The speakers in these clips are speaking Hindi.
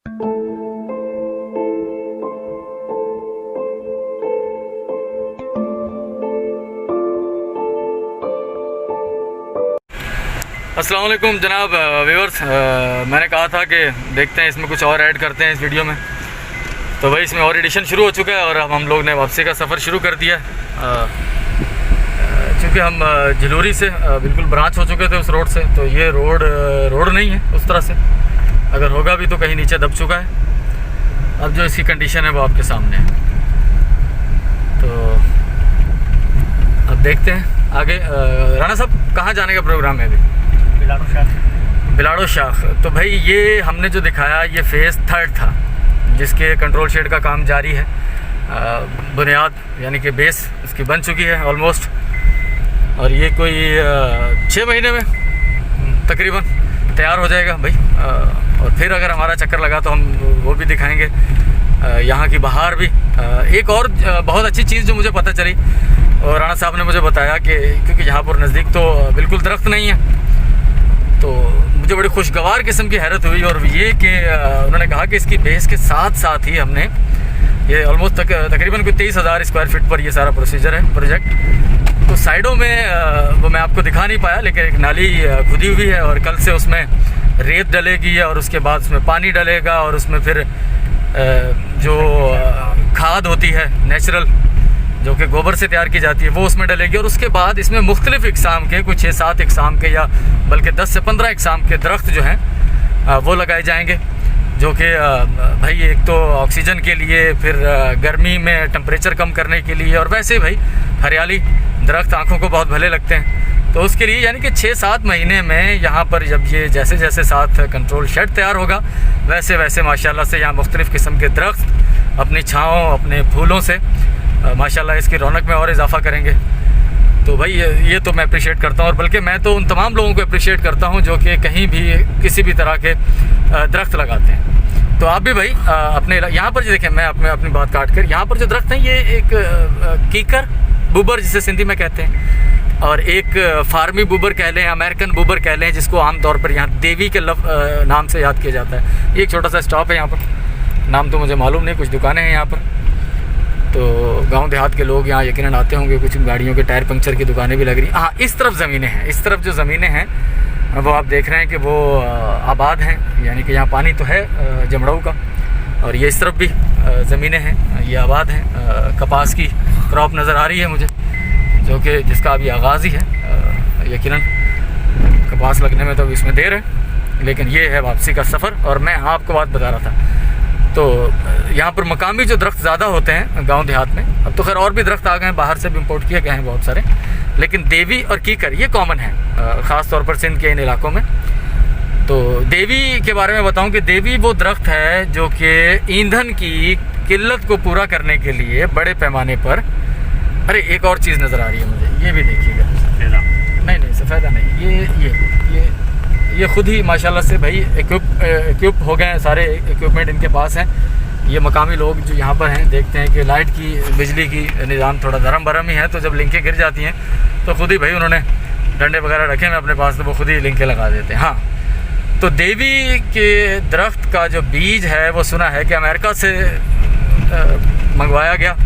अस्सलाम वालेकुम जनाब व्यूअर्स। मैंने कहा था कि देखते हैं इसमें कुछ और ऐड करते हैं इस वीडियो में। तो भाई इसमें और एडिशन शुरू हो चुका है और अब हम लोग ने वापसी का सफ़र शुरू कर दिया है। चूँकि हम झिलोरी से बिल्कुल ब्रांच हो चुके थे उस रोड से, तो ये रोड नहीं है उस तरह से, अगर होगा भी तो कहीं नीचे दब चुका है। अब जो इसकी कंडीशन है वो आपके सामने है। तो अब देखते हैं आगे। राणा साहब कहाँ जाने का प्रोग्राम है अभी? बिलाड़ो शाख। तो भाई ये हमने जो दिखाया ये फेज़ 3 था, जिसके कंट्रोल शेड का काम जारी है। बुनियाद यानी कि बेस इसकी बन चुकी है ऑलमोस्ट, और ये कोई 6 महीने में तकरीबन तैयार हो जाएगा भाई। और फिर अगर हमारा चक्कर लगा तो हम वो भी दिखाएंगे, यहाँ की बहार भी। एक और बहुत अच्छी चीज़ जो मुझे पता चली और राणा साहब ने मुझे बताया कि क्योंकि यहाँ पर नज़दीक तो बिल्कुल दरख्त नहीं है, तो मुझे बड़ी खुशगवार किस्म की हैरत हुई। और ये कि उन्होंने कहा कि इसकी बेस के साथ साथ ही हमने ये ऑलमोस्ट तकरीबन कोई 23,000 स्क्वायर फीट पर ये सारा प्रोसीजर है प्रोजेक्ट। तो साइडों में वो मैं आपको दिखा नहीं पाया, लेकिन एक नाली खुदी हुई है और कल से उसमें रेत डलेगी और उसके बाद उसमें पानी डलेगा और उसमें फिर जो खाद होती है नेचुरल जो कि गोबर से तैयार की जाती है वो उसमें डलेगी। और उसके बाद इसमें मुख्तलिफ़ इकसाम के कुछ 6-7 इकसाम के या बल्कि 10 से 15 इकसाम के दरख्त जो हैं वो लगाए जाएंगे, जो कि भाई एक तो ऑक्सीजन के लिए, फिर गर्मी में टेम्परेचर कम करने के लिए, और वैसे भाई हरियाली दरख्त आँखों को बहुत भले लगते हैं। तो उसके लिए यानी कि 6-7 महीने में यहाँ पर जब ये जैसे जैसे साथ कंट्रोल शेड तैयार होगा वैसे वैसे माशाल्लाह से यहाँ मुख्तलिफ़ किस्म के दरख्त अपनी छाँव अपने फूलों से माशाल्लाह इसकी रौनक में और इजाफ़ा करेंगे। तो भाई ये तो मैं अप्रिशिएट करता हूँ, और बल्कि मैं तो उन तमाम लोगों को अप्रिशिएट करता हूँ जो कि कहीं भी किसी भी तरह के दरख्त लगाते हैं। तो आप भी भाई अपने यहाँ पर जो देखें, मैं अपनी बात काट कर, यहाँ पर जो दरख्त हैं ये एक कीकर बुबर जिसे सिंधी में कहते हैं, और एक फार्मी बुबर कह लें, अमेरिकन बुबर कह लें, जिसको आमतौर पर यहाँ देवी के नाम से याद किया जाता है। ये एक छोटा सा स्टॉप है यहाँ पर, नाम तो मुझे मालूम नहीं, कुछ दुकानें हैं यहाँ पर। तो गांव देहात के लोग यहाँ यकीनन आते होंगे, कुछ गाड़ियों के टायर पंक्चर की दुकानें भी लग रही हैं। हाँ, इस तरफ ज़मीनें हैं, इस तरफ जो ज़मीनें हैं वो आप देख रहे हैं कि वो आबाद हैं, यानी कि यहाँ पानी तो है जमड़ऊ का, और ये इस तरफ भी ज़मीनें हैं, ये आबाद हैं। कपास की क्रॉप नज़र आ रही है मुझे, जो कि जिसका अभी आगाज़ ही है। यकीनन कपास लगने में तो अभी इसमें देर है, लेकिन ये है वापसी का सफ़र। और मैं आपको बात बता रहा था, तो यहाँ पर मकामी जो दरख्त ज़्यादा होते हैं गांव देहात में, अब तो खैर और भी दरख्त आ गए हैं, बाहर से भी इंपोर्ट किए गए हैं बहुत सारे, लेकिन देवी और कीकर ये कॉमन है ख़ास तौर पर सिंध के इन इलाकों में। तो देवी के बारे में बताऊं कि देवी वो दरख्त है जो कि ईंधन की किल्लत को पूरा करने के लिए बड़े पैमाने पर, अरे एक और चीज़ नज़र आ रही है मुझे, ये भी देखिएगा। नहीं सफ़ेदा नहीं, ये खुद ही माशाल्लाह से भाई इक्विप हो गए हैं, सारे इक्विपमेंट इनके पास हैं। ये मकामी लोग जो यहाँ पर हैं देखते हैं कि लाइट की बिजली की निज़ाम थोड़ा धर्म भरम ही है, तो जब लिंकें गिर जाती हैं तो खुद ही भाई उन्होंने डंडे वगैरह रखे हैं अपने पास, तो वो खुद ही लिंकें लगा देते हैं। हाँ, तो देवी के दरख्त का जो बीज है वो सुना है कि अमेरिका से मंगवाया गया,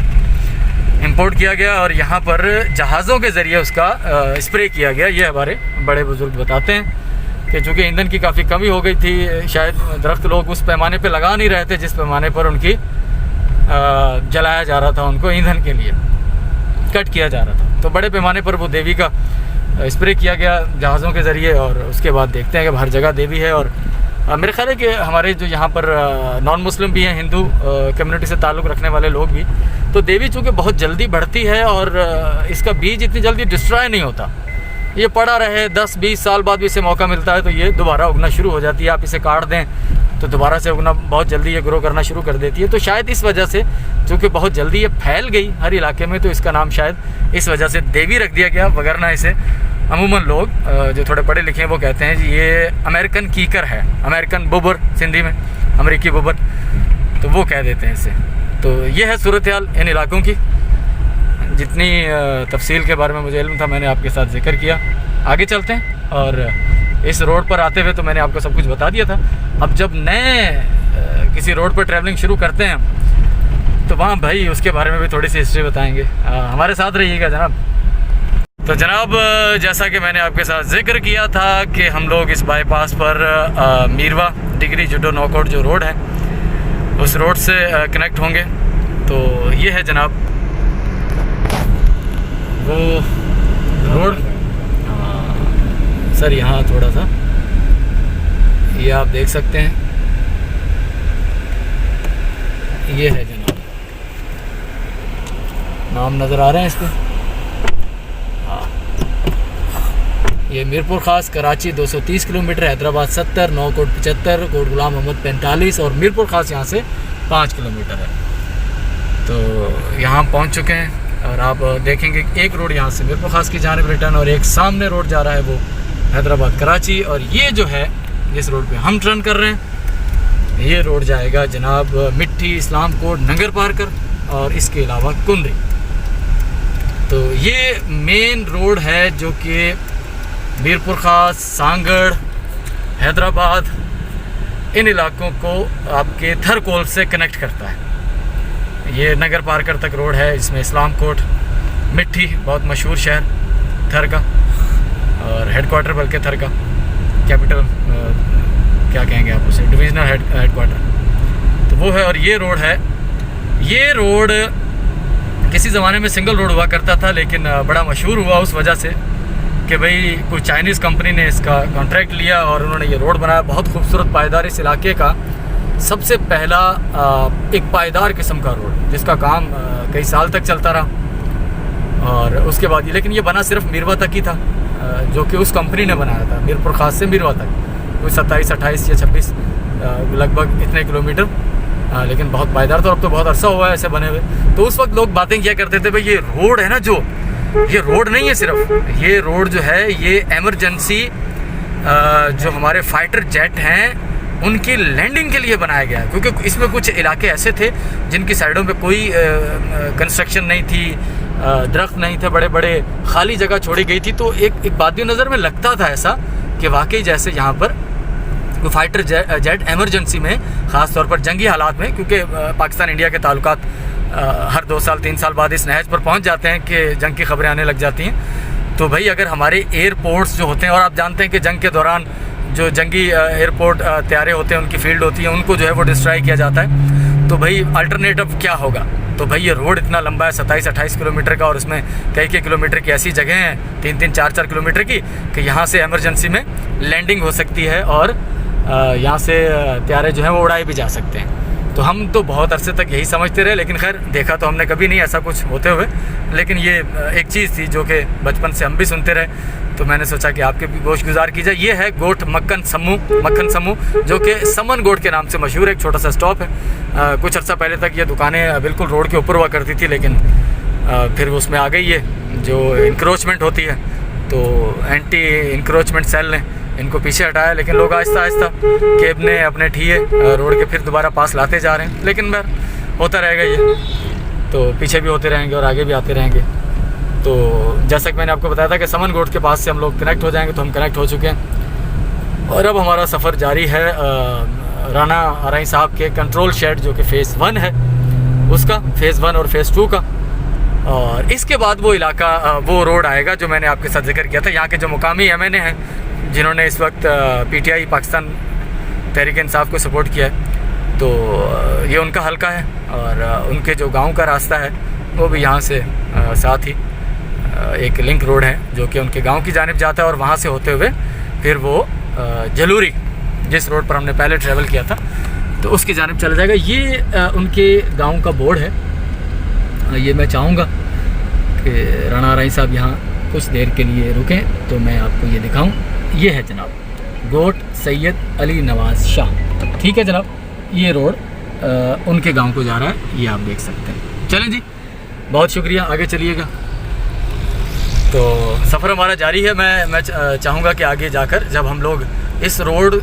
इंपोर्ट किया गया, और यहाँ पर जहाज़ों के ज़रिए उसका स्प्रे किया गया। ये हमारे बड़े बुज़ुर्ग बताते हैं कि चूँकि ईंधन की काफ़ी कमी हो गई थी, शायद दरख्त लोग उस पैमाने पे लगा नहीं रहे थे जिस पैमाने पर उनकी जलाया जा रहा था, उनको ईंधन के लिए कट किया जा रहा था। तो बड़े पैमाने पर वो देवी का स्प्रे किया गया जहाज़ों के ज़रिए, और उसके बाद देखते हैं कि हर जगह देवी है। और मेरे ख्याल है कि हमारे जो यहाँ पर नॉन मुस्लिम भी हैं, हिंदू कम्युनिटी से ताल्लुक़ रखने वाले लोग भी, तो देवी चूँकि बहुत जल्दी बढ़ती है और इसका बीज इतनी जल्दी डिस्ट्रॉय नहीं होता, ये पड़ा रहे 10-20 साल बाद भी इसे मौका मिलता है तो ये दोबारा उगना शुरू हो जाती है। आप इसे काट दें तो दोबारा से उगना बहुत जल्दी ये ग्रो करना शुरू कर देती है। तो शायद इस वजह से, चूँकि बहुत जल्दी ये फैल गई हर इलाके में, तो इसका नाम शायद इस वजह से देवी रख दिया गया, वगरना इसे अमूमन लोग जो थोड़े पढ़े लिखे हैं वो कहते हैं जी ये अमेरिकन कीकर है, अमेरिकन बुबर सिंधी में, अमेरिकी बुबर, तो वो कह देते हैं इसे। तो ये है सूरत हाल इन इलाकों की। जितनी तफसील के बारे में मुझे इल्म था मैंने आपके साथ जिक्र किया। आगे चलते हैं, और इस रोड पर आते हुए तो मैंने आपको सब कुछ बता दिया था। अब जब नए किसी रोड पर ट्रैवलिंग शुरू करते हैं तो वहाँ भाई उसके बारे में भी थोड़ी सी हिस्ट्री बताएंगे। हमारे साथ रहिएगा जनाब। तो जनाब जैसा कि मैंने आपके साथ जिक्र किया था कि हम लोग इस बाईपास पर मीरवा डिग्री जुडो नौकोट जो रोड है उस रोड से कनेक्ट होंगे। तो ये है जनाब वो रोड। सर यहाँ थोड़ा सा ये आप देख सकते हैं, ये है जनाब, नाम नज़र आ रहे हैं इस पर। ये मीरपुर खास कराची 230 किलोमीटर, हैदराबाद 70, नौकोट 75, कोट गुलाम मोहम्मद 45 और मीरपुर खास यहाँ से 5 किलोमीटर है। तो यहाँ पहुँच चुके हैं और आप देखेंगे एक रोड यहाँ से मीरपुर खास की जानिब रिटर्न और एक सामने रोड जा रहा है वो हैदराबाद कराची। और ये जो है जिस रोड पे हम टर्न कर रहे हैं ये रोड जाएगा जनाब मिट्टी, इस्लाम कोट, नंगर पारकर और इसके अलावा कुंदरी। तो ये मेन रोड है जो कि मीरपुर खास, सांगड़, हैदराबाद इन इलाकों को आपके थरकोल से कनेक्ट करता है। ये नगर पारकर तक रोड है, इसमें इस्लाम कोट, मिट्टी बहुत मशहूर शहर थर का और हेडक्वार्टर बल्कि थर का कैपिटल क्या कहेंगे आप उसे, डिविजनल हेडक्वार्टर तो वो है। और ये रोड है, ये रोड किसी ज़माने में सिंगल रोड हुआ करता था लेकिन बड़ा मशहूर हुआ उस वजह से कि भाई कोई चाइनीज़ कंपनी ने इसका कॉन्ट्रैक्ट लिया और उन्होंने ये रोड बनाया। बहुत खूबसूरत पायदार, इस इलाके का सबसे पहला एक पायदार किस्म का रोड जिसका काम कई साल तक चलता रहा। और उसके बाद लेकिन ये बना सिर्फ मीरवा तक ही था जो कि उस कंपनी ने बनाया था, मीरपुर खास से मीरवा तक कोई 27, 28 या 26 लगभग इतने किलोमीटर, लेकिन बहुत पायदार था। अब तो बहुत अरसा हुआ है ऐसे बने हुए। तो उस वक्त लोग बातें किया करते थे भाई ये रोड है ना, जो ये रोड नहीं है सिर्फ, ये रोड जो है ये एमरजेंसी जो हमारे फाइटर जेट हैं उनकी लैंडिंग के लिए बनाया गया है। क्योंकि इसमें कुछ इलाके ऐसे थे जिनकी साइडों पे कोई कंस्ट्रक्शन नहीं थी, दरख्त नहीं थे, बड़े बड़े खाली जगह छोड़ी गई थी। तो एक बात भी नज़र में लगता था ऐसा कि वाकई जैसे यहाँ पर फाइटर जेट एमरजेंसी में, ख़ास तौर पर जंगी हालात में, क्योंकि पाकिस्तान इंडिया के ताल्लुकात हर 2 साल 3 साल बाद इस नहज पर पहुंच जाते हैं कि जंग की खबरें आने लग जाती हैं। तो भाई अगर हमारे एयरपोर्ट्स जो होते हैं, और आप जानते हैं कि जंग के दौरान जो जंगी एयरपोर्ट तैयारे होते हैं, उनकी फील्ड होती है, उनको जो है वो डिस्ट्रॉय किया जाता है। तो भाई अल्टरनेटिव क्या होगा? तो भाई ये रोड इतना लंबा है 27-28 किलोमीटर का और उसमें कई किलोमीटर की ऐसी जगह हैं 3-3, 4-4 किलोमीटर की कि यहाँ से एमरजेंसी में लैंडिंग हो सकती है और यहाँ से त्यारे जो हैं वो उड़ाए भी जा सकते हैं। तो हम तो बहुत अरसे तक यही समझते रहे, लेकिन खैर देखा तो हमने कभी नहीं ऐसा कुछ होते हुए। लेकिन ये एक चीज़ थी जो कि बचपन से हम भी सुनते रहे, तो मैंने सोचा कि आपके भी गोश्त गुजार की जाए। ये है गोट मक्खन समूह जो कि समन गोट के नाम से मशहूर है, एक छोटा सा स्टॉप है। कुछ अर्सा पहले तक ये दुकानें बिल्कुल रोड के ऊपर हुआ करती थी, लेकिन फिर उसमें आ गई है जो इंक्रोचमेंट होती है, तो एंटी इंक्रोचमेंट सेल ने इनको पीछे हटाया। लेकिन लोग आहिस्ता आहिस्ता केब ने अपने ठिए रोड के फिर दोबारा पास लाते जा रहे हैं। लेकिन बार होता रहेगा ये, तो पीछे भी होते रहेंगे और आगे भी आते रहेंगे। तो जैसा कि मैंने आपको बताया था कि समन गोट के पास से हम लोग कनेक्ट हो जाएंगे, तो हम कनेक्ट हो चुके हैं और अब हमारा सफ़र जारी है राना आरई साहब के कंट्रोल शेड जो कि फ़ेज़ 1 है उसका, फ़ेज़ 1 और फ़ेज़ 2 का। और इसके बाद वो इलाका वो रोड आएगा जो मैंने आपके साथ जिक्र किया था। यहाँ के जो मुकामी MNA हैं जिन्होंने इस वक्त PTI पाकिस्तान तहरीक इंसाफ को सपोर्ट किया है, तो ये उनका हल्का है और उनके जो गांव का रास्ता है वो भी यहाँ से साथ ही एक लिंक रोड है जो कि उनके गांव की जानिब जाता है और वहाँ से होते हुए फिर वो जलूरी जिस रोड पर हमने पहले ट्रैवल किया था तो उसकी जानिब चला जाएगा। ये उनके गांव का बोर्ड है। ये मैं चाहूँगा कि राना आरई साहब यहाँ कुछ देर के लिए रुकें तो मैं आपको ये दिखाऊं। ये है जनाब गोट सैयद अली नवाज़ शाह, ठीक है जनाब। ये रोड उनके गांव को जा रहा है, ये आप देख सकते हैं। चलें जी, बहुत शुक्रिया, आगे चलिएगा। तो सफ़र हमारा जारी है। मैं चाहूँगा कि आगे जाकर जब हम लोग इस रोड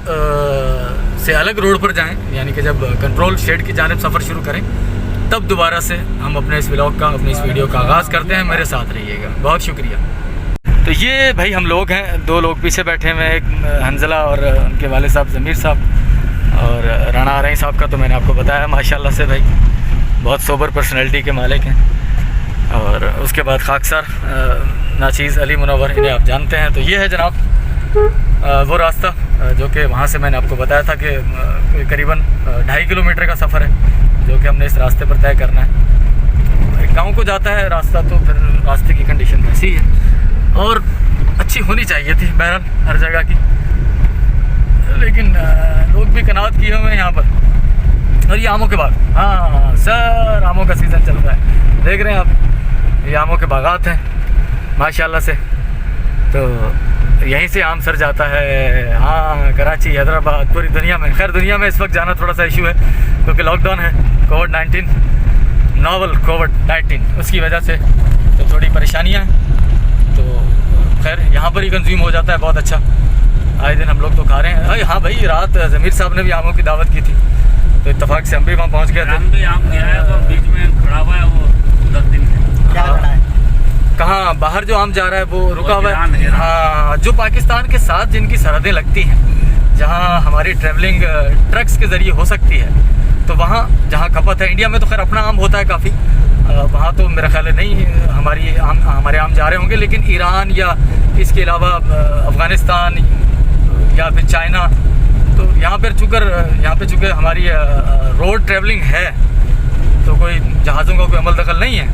से अलग रोड पर जाएं, यानी कि जब कंट्रोल शेड की जानिब सफ़र शुरू करें, तब दोबारा से हम अपने इस व्लॉग का, अपनी इस वीडियो का आगाज़ करते हैं। मेरे साथ रहिएगा, बहुत शुक्रिया। तो ये भाई हम लोग हैं, 2 लोग पीछे बैठे हुए हैं, एक हंजला और उनके वाले साहब ज़मीर साहब। और राणा आरई साहब का तो मैंने आपको बताया माशाल्लाह से भाई बहुत सोबर पर्सनैलिटी के मालिक हैं। और उसके बाद खाकसर नाचीज़ अली मुनव्वर, इन्हें आप जानते हैं। तो ये है जनाब वो रास्ता जो कि वहाँ से मैंने आपको बताया था कि करीबन 2.5 किलोमीटर का सफ़र है जो कि हमने इस रास्ते पर तय करना है। गांव को जाता है रास्ता, तो फिर रास्ते की कंडीशन ऐसी ही है और अच्छी होनी चाहिए थी बहरहाल हर जगह की, लेकिन लोग भी कनात किए हुए हैं यहाँ पर। और ये आमों के बाग, हाँ सर आमों का सीज़न चल रहा है, देख रहे हैं आप, ये आमों के बागात हैं माशाल्लाह से। तो यहीं से आम सर जाता है, हाँ कराची, हैदराबाद, पूरी दुनिया में। खैर दुनिया में इस वक्त जाना थोड़ा सा इशू है क्योंकि लॉकडाउन है, कोविड-19 नोवल कोविड-19, उसकी वजह से तो थोड़ी परेशानियाँ हैं। तो खैर यहाँ पर ही कंज्यूम हो जाता है बहुत अच्छा, आए दिन हम लोग तो खा रहे हैं। अरे हाँ भाई, रात ज़मीर साहब ने भी आमों की दावत की थी तो इत्तेफाक से हम भी वहाँ पहुँच गए थे। आम गिरा है वो बीच में खड़ा हुआ है, वो 10 दिन क्या खड़ा है? कहाँ बाहर जो आम जा रहा है वो रुका हुआ है। हाँ, जो पाकिस्तान के साथ जिनकी सरहदें लगती हैं, जहाँ हमारी ट्रैवलिंग ट्रक्स के ज़रिए हो सकती है, तो वहाँ जहाँ खपत है, इंडिया में तो खैर अपना आम होता है काफ़ी, वहाँ तो मेरा ख्याल है नहीं हमारे आम जा रहे होंगे, लेकिन ईरान या इसके अलावा अफ़गानिस्तान या फिर चाइना, तो यहाँ पे चूँकि हमारी रोड ट्रैवलिंग है तो कोई जहाज़ों का कोई अमल दखल नहीं है,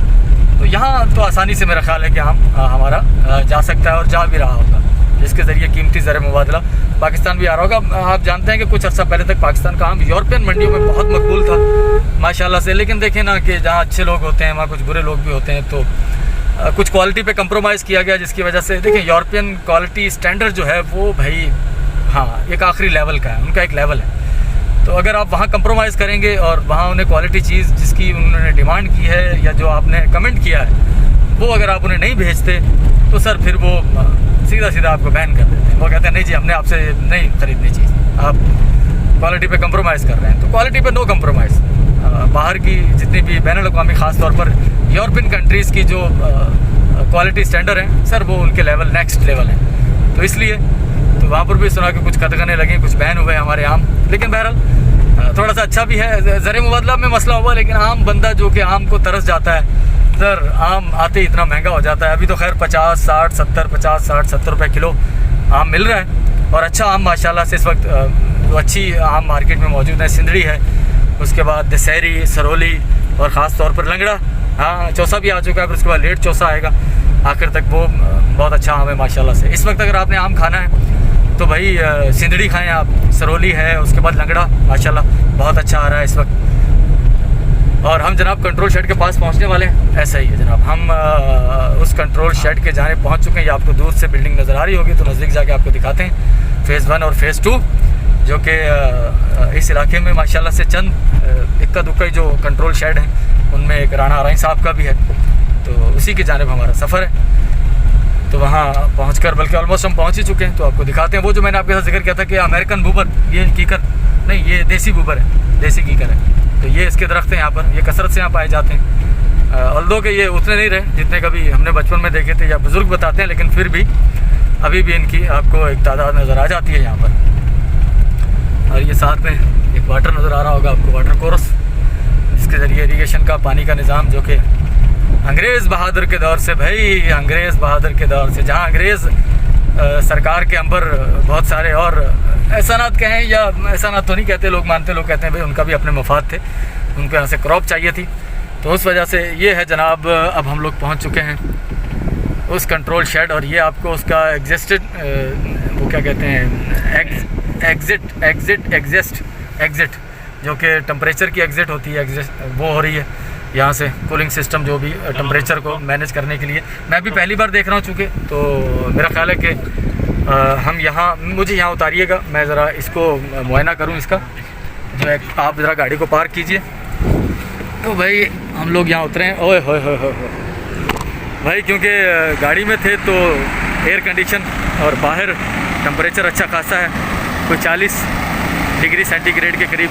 तो यहाँ तो आसानी से मेरा ख्याल है कि आम हमारा जा सकता है और जा भी रहा होगा, जिसके ज़रिए कीमती ज़र मुबादला पाकिस्तान भी आ रहा होगा। आप जानते हैं कि कुछ अर्सा पहले तक पाकिस्तान का आम यूरोपियन मंडियों में बहुत मकबूल था माशाल्लाह से, लेकिन देखें ना कि जहाँ अच्छे लोग होते हैं वहाँ कुछ बुरे लोग भी होते हैं, तो कुछ क्वालिटी पे कंप्रोमाइज़ किया गया, जिसकी वजह से देखें यूरोपियन क्वालिटी स्टैंडर्ड जो है वो भाई हाँ एक आखिरी लेवल का है, उनका एक लेवल है। तो अगर आप वहाँ कंप्रोमाइज़ करेंगे और वहाँ उन्हें क्वालिटी चीज़ जिसकी उन्होंने डिमांड की है या जो आपने कमेंट किया है वो अगर आप उन्हें नहीं भेजते तो सर फिर वो सीधा आपको बैन कर देते हैं। वो कहते हैं नहीं जी हमने आपसे नहीं ख़रीदनी चीज़, आप क्वालिटी पे कंप्रोमाइज़ कर रहे हैं। तो क्वालिटी पे नो कंप्रोमाइज़, बाहर की जितनी भी बैनुल अक़वामी ख़ास तौर पर यूरोपियन कंट्रीज़ की जो क्वालिटी स्टैंडर्ड हैं सर वो उनके लेवल नेक्स्ट लेवल हैं, तो इसलिए तो वहाँ पर भी सुना कि कुछ कदगने लगे, कुछ बैन हुए हमारे आम, लेकिन बहरहाल थोड़ा सा अच्छा भी है। ज़र मुबादला में मसला हुआ, लेकिन आम बंदा जो कि आम को तरस जाता है, सर आम आते ही इतना महंगा हो जाता है। अभी तो खैर 50-60 रुपए किलो आम मिल रहा है और अच्छा आम माशाल्लाह से इस वक्त अच्छी आम मार्केट में मौजूद है। सिंदड़ी है, उसके बाद दशहरी, सरोली और ख़ास तौर पर लंगड़ा, हाँ चौसा भी आ चुका है, फिर उसके बाद लेट चौसा आएगा, आखिर तक वो बहुत अच्छा आम है माशाल्लाह से। इस वक्त अगर आपने आम खाना है तो भाई सिंदड़ी खाएं आप, सरोली है, उसके बाद लंगड़ा माशाल्लाह बहुत अच्छा आ रहा है इस वक्त। और हम जनाब कंट्रोल शेड के पास पहुंचने वाले हैं, ऐसा ही है जनाब, हम उस कंट्रोल शेड के जाने पहुंच चुके हैं। ये आपको दूर से बिल्डिंग नज़र आ रही होगी, तो नज़दीक जाके आपको दिखाते हैं फ़ेज़ 1 और फ़ेज़ 2, जो कि इस इलाके में माशाल्लाह से चंद इक्का दुक्का जो कंट्रोल शेड हैं उनमें एक राणा आरई साहब का भी है, तो उसी की जानिब हमारा सफ़र है। तो वहाँ पहुँचकर, बल्कि ऑलमोस्ट हम पहुँच ही चुके हैं, तो आपको दिखाते हैं। वो जो मैंने आपके साथ जिक्र किया था कि अमेरिकन बूबर, ये कीकर नहीं, ये देसी बूबर है, देसी कीकर है, तो ये इसके दरख्त हैं यहाँ पर, ये कसरत से यहाँ पाए जाते हैं। ऑल्दो के ये उतने नहीं रहे जितने कभी हमने बचपन में देखे थे या बुज़ुर्ग बताते हैं, लेकिन फिर भी अभी भी इनकी आपको एक तादाद नज़र आ जाती है यहाँ पर। और ये साथ में एक वाटर नज़र आ रहा होगा आपको, वाटर कोर्स, जिसके ज़रिए इरीगेशन का पानी का निज़ाम, जो कि अंग्रेज़ बहादुर के दौर से, भाई अंग्रेज़ बहादुर के दौर से, जहाँ अंग्रेज़ सरकार के अंबर बहुत सारे और एहसानात कहें या एहसानात तो नहीं कहते, लोग मानते, लोग कहते हैं भाई उनका भी अपने मफाद थे, उनको यहाँ से क्रॉप चाहिए थी, तो उस वजह से ये है जनाब। अब हम लोग पहुँच चुके हैं उस कंट्रोल शेड, और ये आपको उसका वो क्या कहते हैं, एग्जिट जो कि टेम्परेचर की एग्जिट होती है, वो हो रही है यहाँ से, कूलिंग सिस्टम जो भी टेम्परेचर को मैनेज करने के लिए। मैं भी पहली बार देख रहा हूँ चूँकि, तो मेरा ख्याल है कि हम यहाँ, मुझे यहाँ उतारिएगा, मैं ज़रा इसको मुआयना करूँ इसका, जो है आप ज़रा गाड़ी को पार्क कीजिए। तो भाई हम लोग यहाँ उतरे हैं, ओए होए होए भाई, क्योंकि गाड़ी में थे तो एयर कंडीशन और बाहर टेम्परेचर अच्छा खासा है, कोई 40 डिग्री सेंटीग्रेड के करीब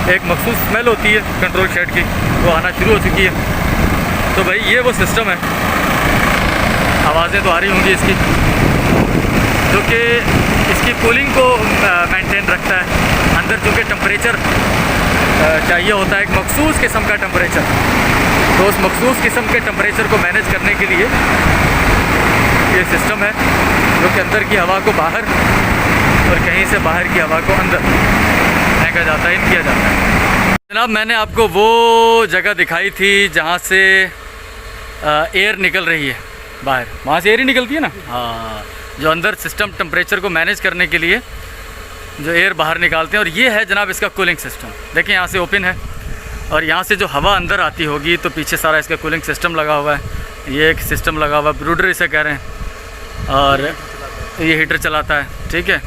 एक मखसूस स्मेल होती है कंट्रोल शेड की, वो आना शुरू हो चुकी है। तो भाई ये वो सिस्टम है, आवाज़ें तो आ रही होंगी इसकी, जो कि इसकी कूलिंग को मेंटेन रखता है। अंदर चूँकि टेम्परेचर चाहिए होता है एक मखसूस किस्म का टेम्परेचर, तो उस मखसूस किस्म के टेम्परेचर को मैनेज करने के लिए ये सिस्टम है जो कि अंदर की हवा को बाहर और कहीं से बाहर की हवा को अंदर फेंका जाता है, इन किया जाता है। जनाब मैंने आपको वो जगह दिखाई थी जहाँ से एयर निकल रही है बाहर, वहाँ से एयर ही निकलती है ना। हाँ, जो अंदर सिस्टम टेम्परेचर को मैनेज करने के लिए जो एयर बाहर निकालते हैं, और ये है जनाब इसका कूलिंग सिस्टम। देखिए यहाँ से ओपन है और यहाँ से जो हवा अंदर आती होगी तो पीछे सारा इसका कूलिंग सिस्टम लगा हुआ है। ये एक सिस्टम लगा हुआ है, ब्रूडर इसे कह रहे हैं, और ये हीटर चलाता है। ठीक है,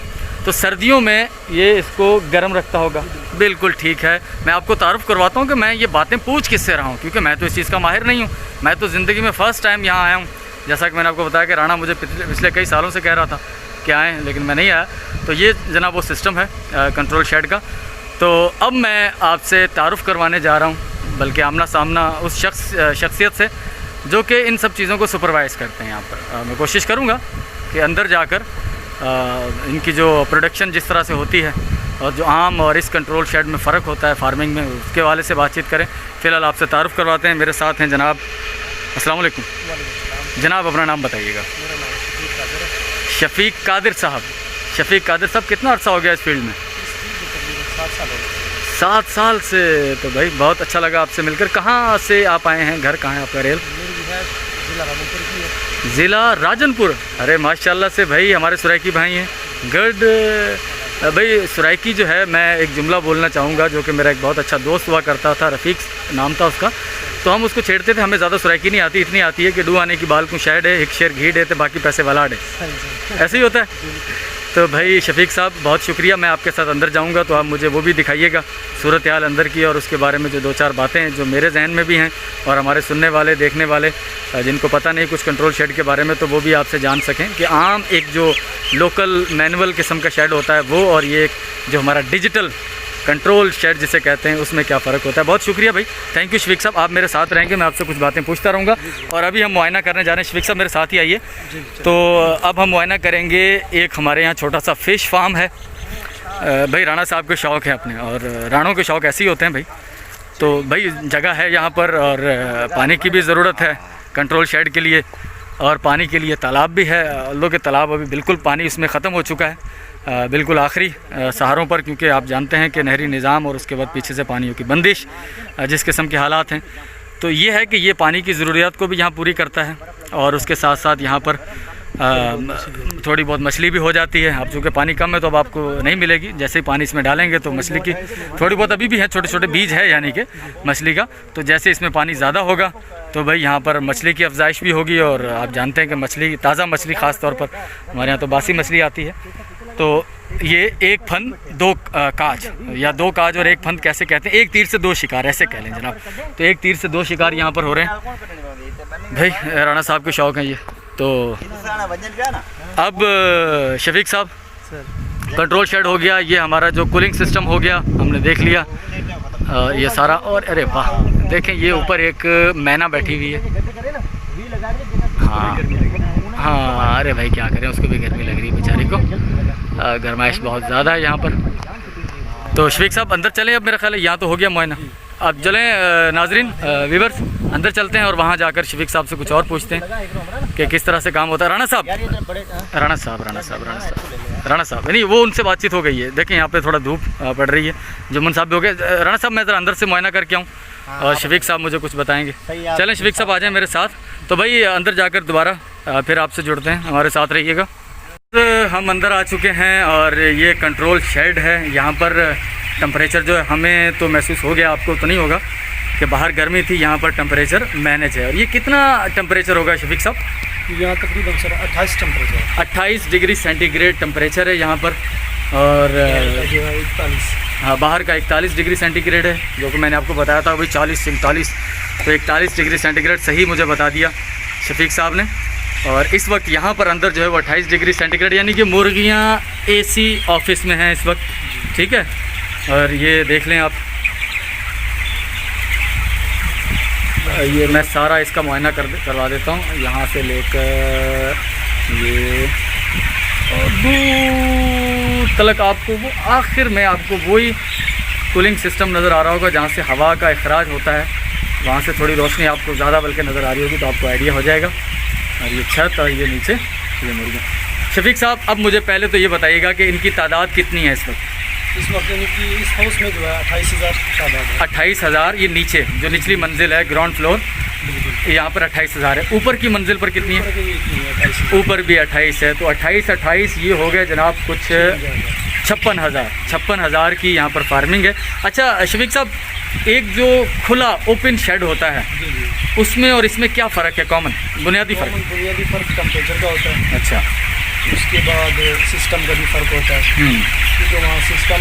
तो सर्दियों में ये इसको गर्म रखता होगा। बिल्कुल ठीक है। मैं आपको तारुफ़ करवाता हूँ कि मैं ये बातें पूछ किससे रहा हूँ, क्योंकि मैं तो इस चीज़ का माहिर नहीं हूँ। मैं तो ज़िंदगी में फ़र्स्ट टाइम यहाँ आया हूँ। जैसा कि मैंने आपको बताया कि राणा मुझे पिछले कई सालों से कह रहा था कि आएँ, लेकिन मैं नहीं आया। तो ये जनाब वो सिस्टम है कंट्रोल शेड का। तो अब मैं आपसे तारुफ़ करवाने जा रहा हूँ, बल्कि आमना सामना उस शख्सियत से जो कि इन सब चीज़ों को सुपरवाइज़ करते हैं यहाँ पर। मैं कोशिश करूँगा कि अंदर जाकर इनकी जो प्रोडक्शन जिस तरह से होती है और जो आम और इस कंट्रोल शेड में फ़र्क होता है फार्मिंग में, उसके वाले से बातचीत करें। फ़िलहाल आपसे तारुफ़ करवाते हैं। मेरे साथ हैं जनाब। अस्सलाम वालेकुम जनाब, अपना नाम बताइएगा। शफ़ीक कादिर साहब। शफ़ीक कादिर साहब, कितना अर्सा हो गया इस फील्ड में? 7 साल से। तो भाई बहुत अच्छा लगा आपसे मिलकर। कहाँ से आप आए हैं? घर कहाँ है आपका? रेल ज़िला राजनपुर। अरे माशाल्लाह से भाई, हमारे सुरैकी भाई हैं। गुड भाई। सुरैकी जो है, मैं एक जुमला बोलना चाहूँगा जो कि मेरा एक बहुत अच्छा दोस्त हुआ करता था, रफ़ीक नाम था उसका। तो हम उसको छेड़ते थे। हमें ज़्यादा सुरैकी नहीं आती, इतनी आती है कि डू आने की बाल को शैड है, एक शेर घी डे तो बाकी पैसे वाला डे। ऐसे ही होता है। तो भाई शफ़ीक साहब बहुत शुक्रिया। मैं आपके साथ अंदर जाऊंगा तो आप मुझे वो भी दिखाइएगा, सूरत हाल अंदर की, और उसके बारे में जो 2-4 बातें हैं जो मेरे जहन में भी हैं और हमारे सुनने वाले देखने वाले जिनको पता नहीं कुछ कंट्रोल शेड के बारे में, तो वो भी आपसे जान सकें कि आम एक जो लोकल मैनुअल किस्म का शेड होता है वो, और ये जो हमारा डिजिटल कंट्रोल शेड जिसे कहते हैं, उसमें क्या फ़र्क होता है। बहुत शुक्रिया भाई, थैंक यू शफ़ीक साहब। आप मेरे साथ रहेंगे, मैं आपसे कुछ बातें पूछता रहूँगा। और अभी हम मुआयना करने जा रहे हैं। शफ़ीक साहब मेरे साथ ही आइए। तो अब हम मुआयना करेंगे। एक हमारे यहाँ छोटा सा फ़िश फार्म है। भाई राणा साहब के शौक़ हैं अपने, और राणों के शौक़ ऐसे ही होते हैं भाई। तो भाई जगह है यहाँ पर, और पानी की भी ज़रूरत है कंट्रोल शेड के लिए, और पानी के लिए तालाब भी है। लोग के तालाब अभी बिल्कुल पानी इसमें ख़त्म हो चुका है, बिल्कुल आखिरी सहारों पर, क्योंकि आप जानते हैं कि नहरी निज़ाम और उसके बाद पीछे से पानियों की बंदिश, जिस किस्म के हालात हैं। तो ये है कि ये पानी की ज़रूरियात को भी यहाँ पूरी करता है, और उसके साथ साथ यहाँ पर थोड़ी बहुत मछली भी हो जाती है। अब चूँकि पानी कम है तो अब आपको नहीं मिलेगी, जैसे ही पानी इसमें डालेंगे तो मछली की थोड़ी बहुत अभी भी है, छोटे छोटे बीज है यानी कि मछली का। तो जैसे इसमें पानी ज़्यादा होगा तो भाई यहाँ पर मछली की अफजाइश भी होगी। और आप जानते हैं कि मछली, ताज़ा मछली ख़ास तौर पर हमारे यहाँ तो बासी मछली आती है। तो ये एक फंद 2 काज, या 2 काज और 1 फंद कैसे कहते हैं, एक तीर से 2 शिकार ऐसे कह लें जनाब। तो एक तीर से 2 शिकार यहाँ पर हो रहे हैं भाई। राणा साहब के शौक़ हैं ये। तो अब शफ़ीक साहब, कंट्रोल शेड हो गया, ये हमारा जो कूलिंग सिस्टम हो गया, हमने देख लिया ये सारा। और अरे वाह, देखें ये ऊपर एक मैना बैठी हुई है। हाँ अरे भाई क्या करें, उसको भी गर्मी लग रही है बेचारी को, गर्माइश बहुत ज़्यादा है यहाँ पर। तो शफ़ीक साहब अंदर चलें। अब मेरा ख्याल है यहाँ तो हो गया मुआयना। अब चलें नाजरीन, व्यूअर्स, अंदर चलते हैं और वहाँ जाकर शफ़ीक साहब से कुछ और पूछते हैं कि किस तरह से काम होता है। राणा साहब नहीं, वो उनसे बातचीत हो गई है। देखें यहाँ पे थोड़ा धूप पड़ रही है, जुम्मन साहब भी हो गए। राणा साहब मैं ज़रा अंदर से मुआयना करके आऊँ और शफ़ीक साहब मुझे कुछ बताएंगे। चलें शफ़ीक साहब आ जाएँ मेरे साथ। तो भाई अंदर जाकर दोबारा फिर आपसे जुड़ते हैं, हमारे साथ रहिएगा। हम अंदर आ चुके हैं और ये कंट्रोल शेड है। यहाँ पर टेम्परेचर जो है हमें तो महसूस हो गया, आपको तो नहीं होगा कि बाहर गर्मी थी, यहाँ पर टेम्परेचर मैनेज है। और ये कितना टेम्परेचर होगा शफ़ीक साहब? यहाँ तकरीबन sir 28 temperature, 28 degree centigrade temperature है यहाँ पर। और 41, हाँ बाहर का 41 डिग्री सेंटीग्रेड है, जो कि मैंने आपको बताया था अभी 40 से 41। तो 41 डिग्री सेंटीग्रेड सही मुझे बता दिया शफ़ीक साहब ने। और इस वक्त यहाँ पर अंदर जो है वो 28 डिग्री सेंटीग्रेड, यानी कि मुर्गियाँ AC ऑफिस में हैं इस वक्त, ठीक है। और ये देख लें आप, ये मैं सारा इसका मुआयना करवा देता हूँ, यहाँ से लेकर ये और दूर तलक आपको वो आखिर में आपको वही कूलिंग सिस्टम नज़र आ रहा होगा जहाँ से हवा का इखराज होता है, वहाँ से थोड़ी रोशनी आपको ज़्यादा बल्कि नज़र आ रही होगी, तो आपको आइडिया हो जाएगा। और ये छत और ये नीचे ये मुर्गियाँ। शफीक साहब, अब मुझे पहले तो ये बताइएगा कि इनकी तादाद कितनी है इस वक्त? इस वक्त इनकी इस हाउस में जो है 28,000 तादाद है। 28,000। ये नीचे जो निचली मंजिल है, ग्राउंड फ्लोर, यहाँ पर 28,000 है। ऊपर की मंजिल पर कितनी है? ऊपर भी 28 है। तो 28 ये हो गए जनाब कुछ 56,000 की यहाँ पर फार्मिंग है। अच्छा शफीक साहब, एक जो खुला ओपन शेड होता है उसमें और इसमें क्या फ़र्क है? कॉमन बुनियादी फ़र्क टेम्परेचर का होता है। अच्छा, उसके बाद सिस्टम का भी फ़र्क होता है, क्योंकि वहाँ सिस्टम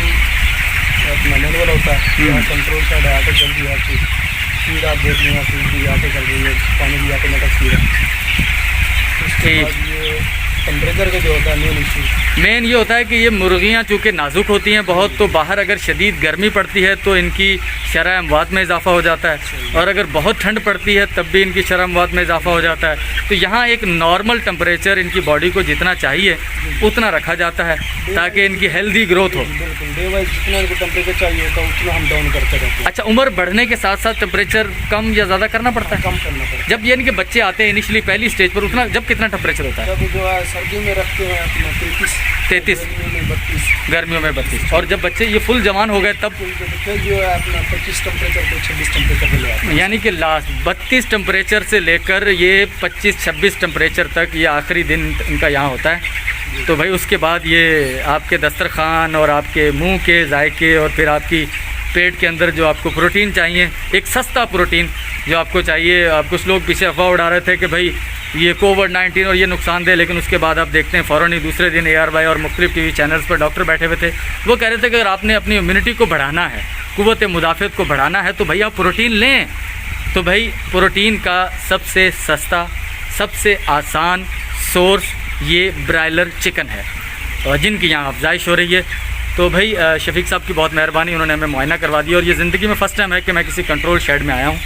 अपना मैनुअल होता है, यहाँ कंट्रोल साइड है, ऑटो चलती है, आपकी स्पीड आप देख लें, फीड भी ऑटो चल रही है, पानी भी ऑटोमेटिक स्पीड है। उसके बाद ये टेम्परेचर का जो होता है मेन इशू, मेन ये होता है कि ये मुर्गियाँ चूँकि नाजुक होती हैं बहुत, तो बाहर अगर शदीद गर्मी पड़ती है तो इनकी शरह अमवात में इजाफ़ा हो जाता है, और अगर बहुत ठंड पड़ती है तब भी इनकी शरह अमवात में इजाफ़ा हो जाता है। तो यहाँ एक नॉर्मल टेम्परेचर इनकी बॉडी को जितना चाहिए उतना रखा जाता है ताकि इनकी हेल्दी ग्रोथ हो। बिल्कुल डे वाइज जितना इनको टेम्परेचर चाहिए होता है उतना हम डाउन करते रहते हैं। अच्छा, उम्र बढ़ने के साथ साथ टेम्परेचर कम या ज़्यादा करना पड़ता है? कम करना पड़ता है। जब ये इनके बच्चे आते हैं इनिशियली पहली स्टेज पर, उतना जब कितना टेम्परेचर होता है? जब जो है सर्दी में रखते हैं अपना 33, गर्मियों में 32, और जब बच्चे ये फुल जवान हो गए तब फिर जो है अपना 25 टेम्परेचर पे 26 टेम्परेचर पे ले आते हैं। यानी कि लास्ट 32 टेम्परेचर से लेकर ये 25-26 टेम्परेचर तक ये आखिरी दिन इनका यहाँ होता है। तो भाई उसके बाद ये आपके दस्तरखान और आपके मुंह के जायके और फिर आपकी पेट के अंदर जो आपको प्रोटीन चाहिए, एक सस्ता प्रोटीन जो आपको चाहिए। आप कुछ लोग पीछे अफवाह उड़ा रहे थे कि भाई ये कोविड-19 और ये नुकसानदेह, लेकिन उसके बाद आप देखते हैं फ़ौरन ही दूसरे दिन ARY और मुख्तलिफ TV चैनल्स पर डॉक्टर बैठे हुए थे, वो कह रहे थे कि अगर आपने अपनी इम्यूनिटी को बढ़ाना है, कुव्वत मुदाफ़त को बढ़ाना है, तो भाई आप प्रोटीन लें। तो भाई प्रोटीन का सबसे सस्ता सबसे आसान सोर्स ये ब्रायलर चिकन है, और जिनकी यहाँ अफजाइश हो रही है। तो भाई शफीक साहब की बहुत मेहरबानी, उन्होंने हमें मुआयना करवा दिया, और ये ज़िंदगी में फ़र्स्ट टाइम है कि मैं किसी कंट्रोल शेड में आया हूँ।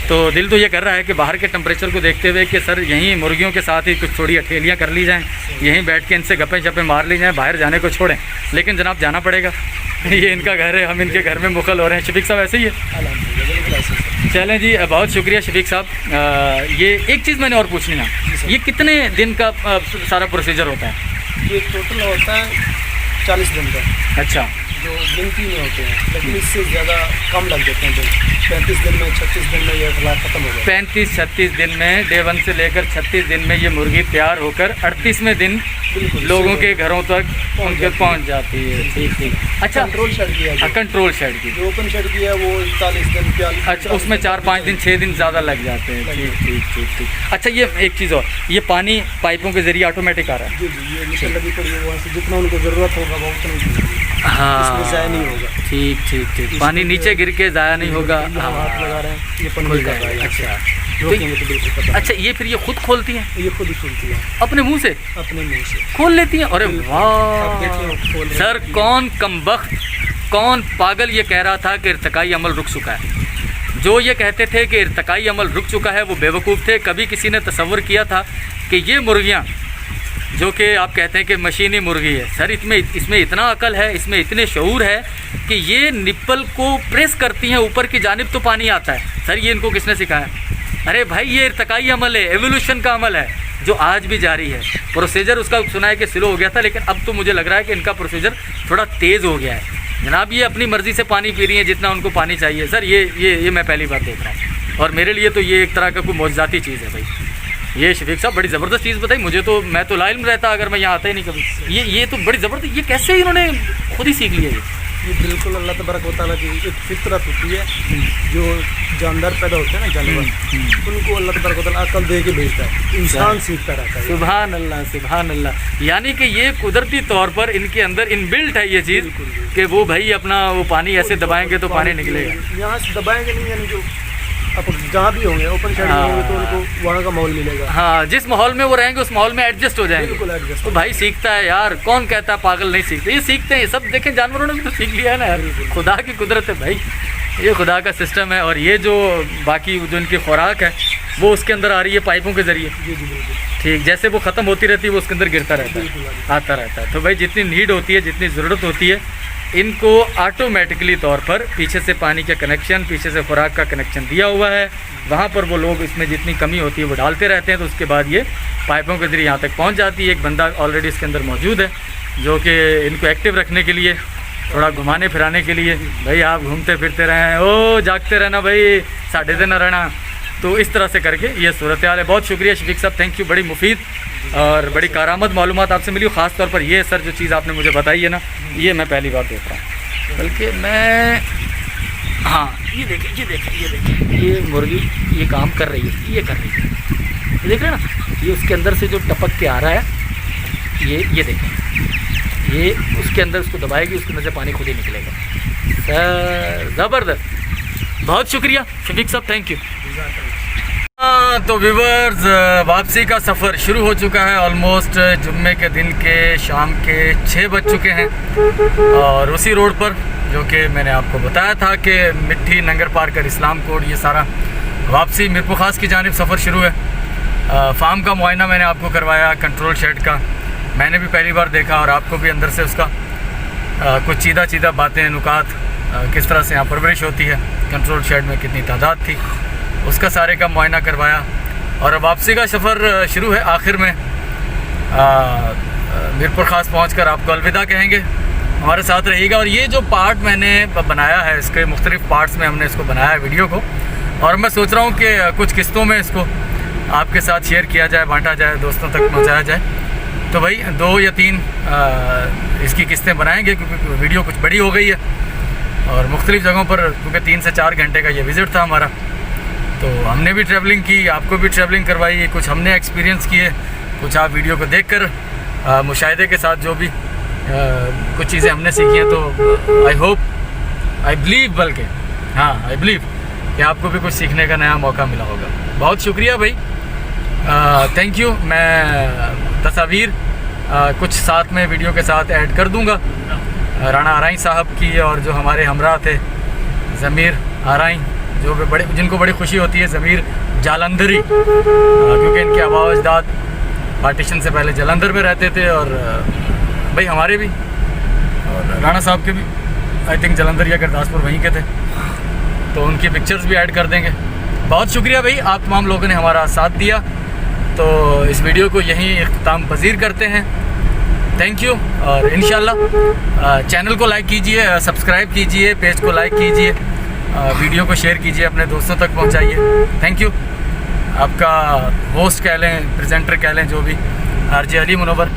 तो दिल तो ये कर रहा है कि बाहर के टेम्परेचर को देखते हुए कि सर यहीं मुर्गियों के साथ ही कुछ थोड़ी अठेलियाँ कर ली जाएँ, यहीं बैठ के इनसे गप्पे शप्पे मार ली जाएँ, बाहर जाने को छोड़ें। लेकिन जनाब जाना पड़ेगा, ये इनका घर है, हम इनके घर में मुखल हो रहे हैं। शफीक साहब ऐसे ही है? चलें जी, बहुत शुक्रिया शफीक साहब। ये एक चीज़ मैंने और पूछनी है, ये कितने दिन का सारा प्रोसीजर होता है? ये टोटल होता है 40 दिन का। अच्छा, जो गिनती में होते हैं, लेकिन इससे ज़्यादा कम लग जाते हैं दिन। 35 दिन में 36 दिन में ये इलाज ख़त्म हो गया। 35-36 दिन में, डे 1 से लेकर 36 दिन में ये मुर्गी तैयार होकर 38वें दिन लोगों के घरों तक उनके पहुंच जाती है। ठीक ठीक। अच्छा, कंट्रोल शेड किया है, कंट्रोल शेड की जो ओपन शेड किया है वो 41 दिन 42। अच्छा, उसमें 4-5 दिन 6 दिन ज़्यादा लग जाते हैं। ठीक ठीक ठीक ठीक। अच्छा, ये एक चीज़ और, ये पानी पाइपों के ज़रिए ऑटोमेटिक आ रहा है? जी जी, ये नीचे लगी पड़ी है, वहाँ से जितना उनको ज़रूरत होगा वो उतना हाँ, इसमें ज़ाया नहीं होगा। ठीक ठीक ठीक। पानी नीचे गिर के ज़ाया नहीं होगा। हम हाथ लगा रहे हैं, ये पन खुल कर रहा है। अच्छा, रोकेंगे तो बिल्कुल पता अच्छा, ये फिर ये खुद खोलती हैं? ये खुद ही खुलती है अपने मुंह से अपने मुंह से खोल लेती हैं? अरे अब वाह देखिए खोल रहे सर, कौन कमबख्त, कौन पागल ये कह रहा था कि इर्तिकाई अमल रुक चुका है? जो ये कहते थे कि इर्तिकाई अमल रुक चुका है वो बेवकूफ़ थे। कभी किसी ने तसव्वुर किया था कि ये मुर्गियाँ जो कि आप कहते हैं कि मशीनी मुर्गी है, सर इसमें इतना अकल है, इसमें इतने शऊर है कि ये निप्पल को प्रेस करती हैं ऊपर की जानिब तो पानी आता है। सर ये इनको किसने सिखाया? अरे भाई ये इर्तिकाई अमल है, एवोल्यूशन का अमल है जो आज भी जारी है। प्रोसीजर उसका सुना है कि स्लो हो गया था, लेकिन अब तो मुझे लग रहा है कि इनका प्रोसीजर थोड़ा तेज़ हो गया है। जनाब ये अपनी मर्ज़ी से पानी पी रही हैं जितना उनको पानी चाहिए। सर ये मैं पहली बार देख रहा हूँ, और मेरे लिए तो ये एक तरह का कोई मौजज़ाती चीज़ है भाई। ये शफीक साहब बड़ी ज़बरदस्त चीज़ बताई मुझे, तो मैं तो लाइल में रहता अगर मैं यहाँ आता ही नहीं कभी। ये तो बड़ी ज़बरदस्त, ये कैसे इन्होंने खुद ही सीख लिया? ये बिल्कुल अल्लाह तबारक व तआला की एक फितरत होती है। जो जानदार पैदा होते हैं ना, जानवर, उनको अल्लाह तबारक व तआला अकल दे के भेजता है, इंसान सीखता रहता है। सुभान अल्लाह, सुभान अल्लाह। यानी कि ये कुदरती तौर पर इनके अंदर इनबिल्ट है ये चीज़ कि वो भाई अपना वो पानी ऐसे दबाएंगे तो पानी निकलेगा। यहाँ से दबाएंगे नहीं, यानी जो आप जहाँ भी होंगे ओपन शेड में होंगे तो उनको वहाँ का माहौल मिलेगा। हाँ, जिस माहौल में वो रहेंगे उस माहौल में एडजस्ट हो जाएंगे। बिल्कुल एडजस्ट। तो भाई सीखता है यार, कौन कहता है पागल नहीं सीखते? ये सीखते हैं, ये सब देखें जानवरों ने भी तो सीख लिया है ना यार। खुदा की कुदरत है भाई, ये खुदा का सिस्टम है। और ये जो बाकी जो इनकी खुराक है वो उसके अंदर आ रही है पाइपों के ज़रिए। जी जी बिल्कुल। ठीक, जैसे वो ख़त्म होती रहती है वो उसके अंदर गिरता रहता है, बिल्कुल आता रहता है। तो भाई जितनी नीड होती है, जितनी ज़रूरत होती है, इनको ऑटोमेटिकली तौर पर पीछे से पानी का कनेक्शन, पीछे से खुराक का कनेक्शन दिया हुआ है। वहाँ पर वो लोग इसमें जितनी कमी होती है वो डालते रहते हैं, तो उसके बाद ये पाइपों के ज़रिए यहाँ तक पहुँच जाती है। एक बंदा ऑलरेडी इसके अंदर मौजूद है जो कि इनको एक्टिव रखने के लिए, थोड़ा घुमाने फिराने के लिए, भाई आप घूमते फिरते रहें, ओ जागते रहना भाई, साढ़े दिन रहना। तो इस तरह से करके ये सूरत हाल है। बहुत शुक्रिया शफीक साहब, थैंक यू। बड़ी मुफीद और बड़ी कारामद मालूमात आपसे मिली। ख़ास तौर पर ये सर जो चीज़ आपने मुझे बताई है ना, ये मैं पहली बार देख रहा हूँ। बल्कि मैं, हाँ ये देखें, ये मुर्गी ये काम कर रही है, ये कर रही है, ये देख रहे हैं ना, ये उसके अंदर से जो टपक के आ रहा है, ये देखें, ये उसके अंदर उसको दबाएगी, उसके अंदर से पानी खुद ही निकलेगा। ज़बरदस्त, बहुत शुक्रिया शफीक साहब, थैंक यू। तो व्यूवर्स, वापसी का सफ़र शुरू हो चुका है। ऑलमोस्ट जुम्मे के दिन के शाम के 6 बज चुके हैं और उसी रोड पर जो कि मैंने आपको बताया था कि मिट्टी, नंगर पार्कर, इस्लाम कोड, ये सारा वापसी मीरपुर खास की जानिब सफ़र शुरू है। फार्म का मुआयना मैंने आपको करवाया, कंट्रोल शेड का मैंने भी पहली बार देखा और आपको भी अंदर से उसका कुछ चीदा बातें, नुकात, किस तरह से यहाँ परवरिश होती है, कंट्रोल शेड में कितनी तादाद थी, उसका सारे का मुआयना करवाया। और वापसी का सफ़र शुरू है। आखिर में मीरपुर खास पहुँचकर आपको अलविदा कहेंगे। हमारे साथ रहिएगा। और ये जो पार्ट मैंने बनाया है, इसके मुख्तलिफ़ पार्ट्स में हमने इसको बनाया है वीडियो को, और मैं सोच रहा हूँ कि कुछ किस्तों में इसको आपके साथ शेयर किया जाए, बांटा जाए, दोस्तों तक पहुँचाया जाए। तो भाई 2 या 3 इसकी किस्तें बनाएंगे, क्योंकि वीडियो कुछ बड़ी हो गई है और मुख्तलिफ़ जगहों पर, क्योंकि 3 से 4 घंटे का ये विज़िट था हमारा। तो हमने भी ट्रैवलिंग की, आपको भी ट्रैवलिंग करवाई, कुछ हमने एक्सपीरियंस किए, कुछ आप वीडियो को देखकर मुशाहिदे के साथ जो भी कुछ चीज़ें हमने सीखी हैं। तो आई होप, आई बिलीव, बल्कि हाँ आई बिलीव कि आपको भी कुछ सीखने का नया मौका मिला होगा। बहुत शुक्रिया भाई, थैंक यू। मैं तस्वीर कुछ साथ में वीडियो के साथ ऐड कर दूंगा, राणा आराई साहब की, और जो हमारे हमरा थे ज़मीर आराई, जो भी जिनको बड़ी खुशी होती है, ज़मीर जालंधरी, क्योंकि इनके आबा अजदाद पार्टीशन से पहले जलंधर में रहते थे, और भाई हमारे भी और राणा साहब के भी आई थिंक जलंधर या गुरदासपुर वहीं के थे, तो उनकी पिक्चर्स भी ऐड कर देंगे। बहुत शुक्रिया भाई, आप तमाम लोगों ने हमारा साथ दिया। तो इस वीडियो को यहीं इख्तिताम पजीर करते हैं। Thank you. और इंशाल्लाह चैनल को लाइक कीजिए, सब्सक्राइब कीजिए, पेज को लाइक कीजिए, वीडियो को शेयर कीजिए, अपने दोस्तों तक पहुंचाइए। Thank you. आपका होस्ट कह लें, प्रेजेंटर कह लें, जो भी, आरजे अली मुनव्वर,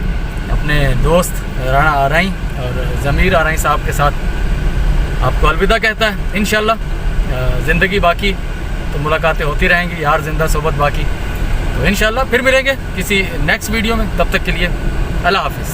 अपने दोस्त राणा आराई और ज़मीर आराई साहब के साथ आपको अलविदा कहता है। इंशाल्लाह ज़िंदगी बाकी तो मुलाकातें होती रहेंगी, यार जिंदा सोबत बाकी। तो इंशाल्लाह फिर मिलेंगे किसी नेक्स्ट वीडियो में, तब तक के लिए अल्लाह हाफिज़।